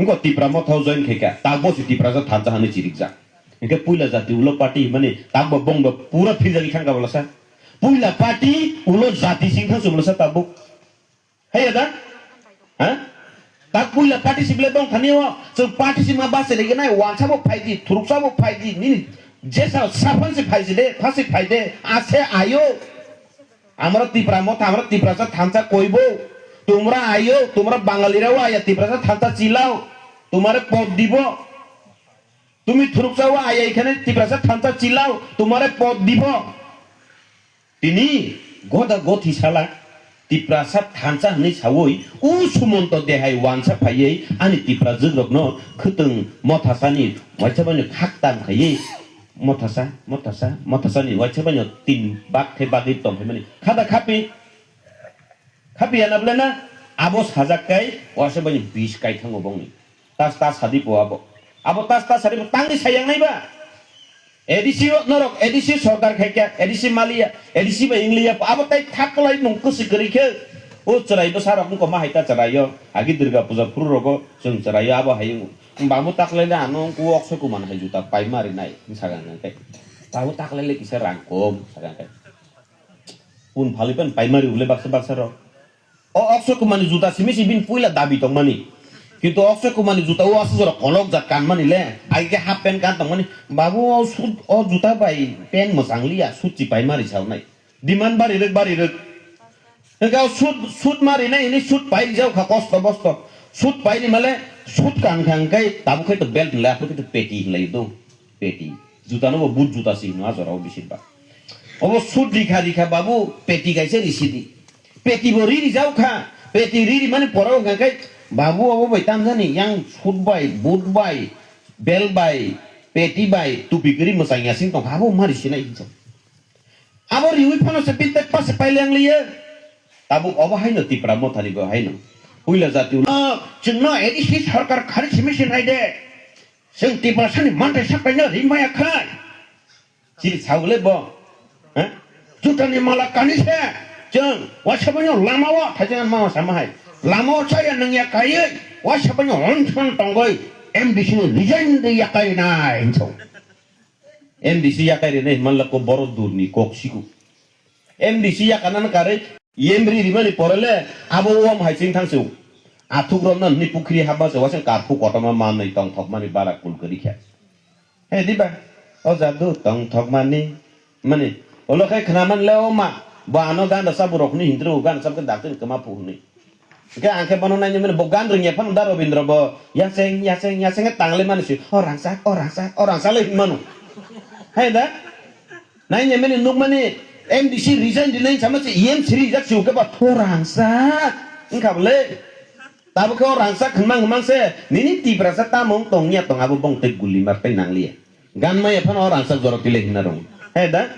Engko tipra mo thau join kheka tagbo si tipra sa thancha hani chirik ja engke puila jati ulo party mane tagbo bong pura phijali khanga bolasa puila party ulo jati singha subolasa tagbo hai ada ha tak puila party sible bong thaniwa so party sima base lege nai wancha bo phaiji thuruksa bo phaiji ni jesa sapan se phaiji de phasi phaide ase ayo amra tipra mo amra tipra sa thancha koibo তোমরা আইও তোমরা বাঙালিরাও আয়া তিপ্রাসা থান্তা চিলাও তোমারে পদ দিব তুমি থুরুকসাও আয়া এখানে তিপ্রাসা থান্তা চিলাও তোমারে পদ দিব তিনি গদা গথি সালা তিপ্রাসা থান্তা হনি সাওই উ সুমন্ত দেহাই ওয়ানসা ফাইयै আনি তিপ্রা জগ্রগ্ন খতং মথাসানি ওয়াইছাবানি খাকতাম খাইयै মথাসানি ওয়াইছাবানি তিন বাক থে বাগি তম ফাইমানি খাদা খাপি Kapi anak belana, abos hazak kai, wasa banyak bis kai tanggo bongi. Tas hadi po abo tas hadi po tangi sayang nai ba. Edisi norok, edisi sorkar kaya, edisi malia, edisi ba Inglia po abo tay taklay nung kusi kerike. O cerai besar aku koma haita cerayo, agi dirga puja puru roko, sung cerayo abo hayung. Bamu taklay na anong kuok sa kuman hajuta pai mari nai, misalkan kay. Bamu taklay le kisa rangkom, misalkan kay. Pun phalipan pai mari ule baksa ro. Oxo kumani juta simi bin puila dabi tong mani কিন্তু oxo kumani juta o asu jora kolok jat kan mani le ai ke half pen kan tong mani babu o juta bai pen mosangli ya suci pai mari sau nai diman bari rek engkau sud mari nai ini sud pai jau kha kosto sud pai ni male sud kan khang kai tabu kai to belt la ko to peti lai do peti juta no boot juta si no ajora o bisit ba o sud dikha babu peti kai se risidi peti bo riri jau kha peti riri mane porao gakai babu abo baitam jani yang food bai boot bai bel bai peti bai tupi giri masanya sing tong abo mari sina injo abo riwi phano se pitek pas paileng liye tabu abo haino tipra mo thani go haino uila jati chungno edisi sarkar khari simission haide sing tipra sani mante sakanya rimaya khai chiri chaule bo ha jutani mala kanise Jeng, wasabanyo lamawa, tajangan mau sama hai. Lamawa saya nengya kaya, wasabanyo onson tonggoi. MDC resign de yakai na inso. MDC yakai ne malako borodur ni koksiku. MDC yakanan kare yemri rimani porele abo wam hai sing thangsu. Athugrom nan ni pukri haba se wasan karpu kotama man nei tong thok mani barak kul kari kha. He diba, o jadu tong thok mani mani olo kai khnaman leo ma Bano ganda sabu rokni hindru gan sabkan daktin kemapu ni. Ka angke bano nanya men bogan ringnya pan daro bindro bo yaseng tangle manusia orang sak le manu. Hai da. Nanya men nuk mani MDC resign di lain sama si IM sri jak siu ke ba orang sak. Engkau le. Tabu ke orang sak kemang se nini tibra sa tamong tongnya tong abu bong teguli martai nang lia. Gan maya pan orang sak jorok pilih hinarong. Hai da.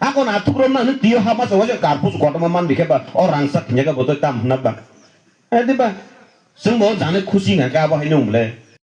Ako na tukron na tiyo hama sa wajah karpus kota maman dikhe ba orang sak nyaga botoy tam na ba. Eh di ba. Sung mo jane khushi nga ka ba hinung le.